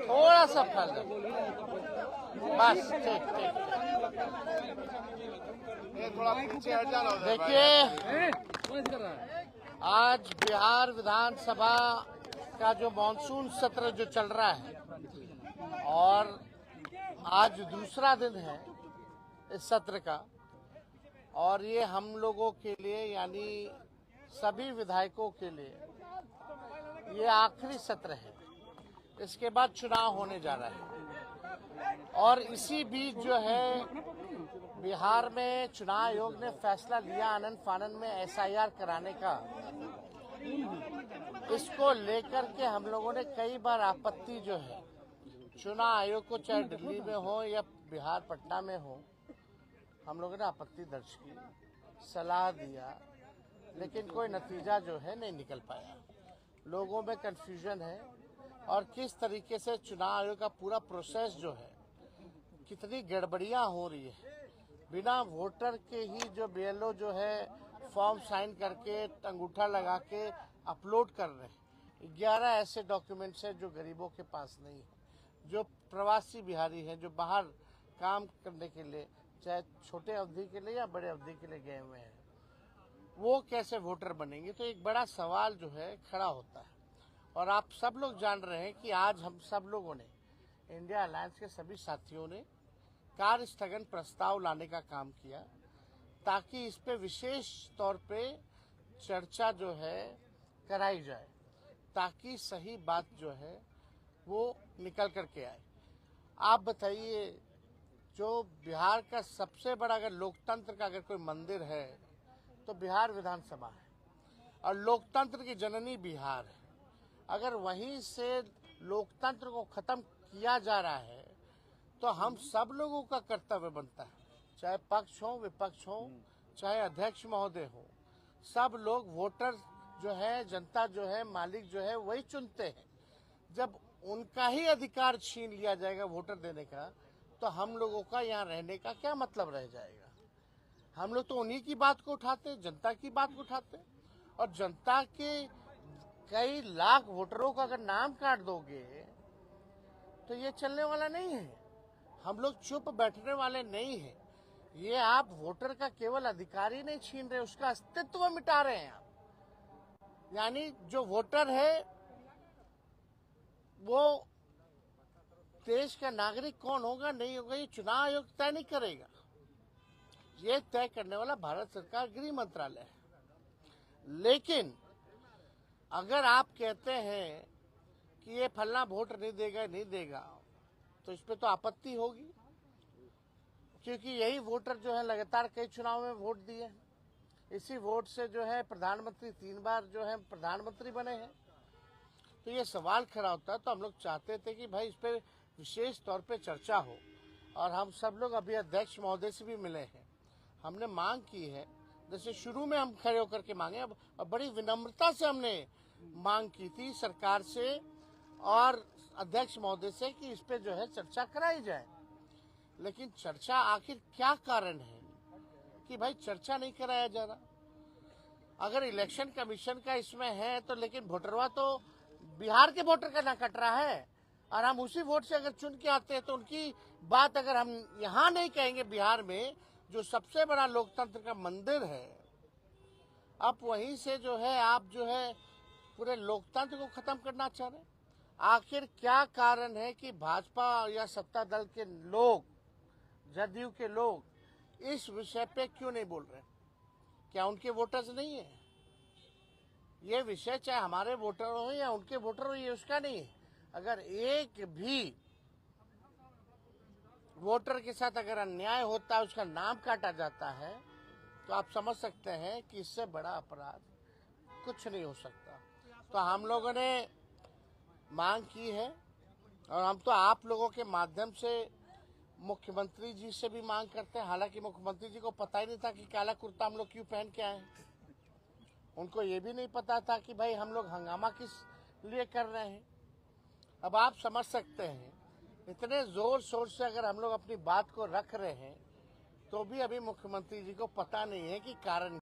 थोड़ा सा फैल बस। ठीक ठीक, थोड़ा पीछे हट जाना। देखिए, आज बिहार विधानसभा का जो मानसून सत्र जो चल रहा है और आज दूसरा दिन है इस सत्र का, और ये हम लोगों के लिए यानी सभी विधायकों के लिए ये आखिरी सत्र है। इसके बाद चुनाव होने जा रहा है और इसी बीच जो है बिहार में चुनाव आयोग ने फैसला लिया आनन फानन में एसआईआर कराने का। इसको लेकर के हम लोगों ने कई बार आपत्ति जो है चुनाव आयोग को, चाहे दिल्ली में हो या बिहार पटना में हो, हम लोगों ने आपत्ति दर्ज की, सलाह दिया, लेकिन कोई नतीजा जो है नहीं निकल पाया। लोगों में कंफ्यूजन है और किस तरीके से चुनाव आयोग का पूरा प्रोसेस जो है, कितनी गड़बड़ियां हो रही है। बिना वोटर के ही जो बीएलओ जो है फॉर्म साइन करके अंगूठा लगा के अपलोड कर रहे हैं। 11 ऐसे डॉक्यूमेंट्स हैं जो गरीबों के पास नहीं है, जो प्रवासी बिहारी हैं, जो बाहर काम करने के लिए, चाहे छोटे अवधि के लिए या बड़े अवधि के लिए गए हुए हैं, वो कैसे वोटर बनेंगे। तो एक बड़ा सवाल जो है खड़ा होता है। और आप सब लोग जान रहे हैं कि आज हम सब लोगों ने, इंडिया अलायंस के सभी साथियों ने कार्य स्थगन प्रस्ताव लाने का काम किया ताकि इस पे विशेष तौर पे चर्चा जो है कराई जाए, ताकि सही बात जो है वो निकल करके आए। आप बताइए, जो बिहार का सबसे बड़ा अगर लोकतंत्र का अगर कोई मंदिर है तो बिहार विधानसभा है, और लोकतंत्र की जननी बिहार है। अगर वहीं से लोकतंत्र को खत्म किया जा रहा है तो हम सब लोगों का कर्तव्य बनता है, चाहे पक्ष हो विपक्ष हो, चाहे अध्यक्ष महोदय हो, सब लोग वोटर जो है, जनता जो है, मालिक जो है वही चुनते हैं। जब उनका ही अधिकार छीन लिया जाएगा वोटर देने का, तो हम लोगों का यहाँ रहने का क्या मतलब रह जाएगा। हम लोग तो उन्हीं की बात को उठाते, जनता की बात को उठाते, और जनता के कई लाख वोटरों का अगर नाम काट दोगे तो ये चलने वाला नहीं है। हम लोग चुप बैठने वाले नहीं हैं। ये आप वोटर का केवल अधिकार ही नहीं छीन रहे, उसका अस्तित्व मिटा रहे हैं आप। यानी जो वोटर है वो देश का नागरिक कौन होगा नहीं होगा ये चुनाव आयोग तय नहीं करेगा। ये तय करने वाला भारत सरकार गृह मंत्रालय है। लेकिन अगर आप कहते हैं कि ये फलना वोट नहीं देगा तो इस पे तो आपत्ति होगी, क्योंकि यही वोटर जो है लगातार कई चुनाव में वोट दिए हैं। इसी वोट से जो है प्रधानमंत्री 3 बार जो है प्रधानमंत्री बने हैं। तो ये सवाल खड़ा होता है। तो हम लोग चाहते थे कि भाई इस पे विशेष तौर पे चर्चा हो, और हम सब लोग अभी अध्यक्ष महोदय से भी मिले हैं। हमने मांग की है, जैसे शुरू में हम खड़े होकर के मांगे, अब बड़ी विनम्रता से हमने मांग की थी सरकार से और अध्यक्ष महोदय से कि इस पे जो है चर्चा कराई जाए। लेकिन चर्चा आखिर क्या कारण है कि भाई चर्चा नहीं कराया जा रहा। अगर इलेक्शन कमीशन का इसमें है तो, लेकिन वोटरवा तो बिहार के वोटर का ना कट रहा है, और हम उसी वोट से अगर चुन के आते हैं तो उनकी बात अगर हम यहाँ नहीं कहेंगे, बिहार में जो सबसे बड़ा लोकतंत्र का मंदिर है, अब वहीं से जो है आप जो है पूरे लोकतंत्र को खत्म करना चाह रहे हैं। आखिर क्या कारण है कि भाजपा या सत्ता दल के लोग, जदयू के लोग इस विषय पे क्यों नहीं बोल रहे? क्या उनके वोटर्स नहीं है? ये विषय चाहे हमारे वोटर हो या उनके वोटर हो, ये उसका नहीं है। अगर एक भी वोटर के साथ अगर अन्याय होता है, उसका नाम काटा जाता है, तो आप समझ सकते हैं कि इससे बड़ा अपराध कुछ नहीं हो सकता। तो हम लोगों ने मांग की है, और हम तो आप लोगों के माध्यम से मुख्यमंत्री जी से भी मांग करते हैं। हालांकि मुख्यमंत्री जी को पता ही नहीं था कि काला कुर्ता हम लोग क्यों पहन के आए हैं। उनको ये भी नहीं पता था कि भाई हम लोग हंगामा किस लिए कर रहे हैं। अब आप समझ सकते हैं, इतने जोर शोर से अगर हम लोग अपनी बात को रख रहे हैं तो भी अभी मुख्यमंत्री जी को पता नहीं है कि कारण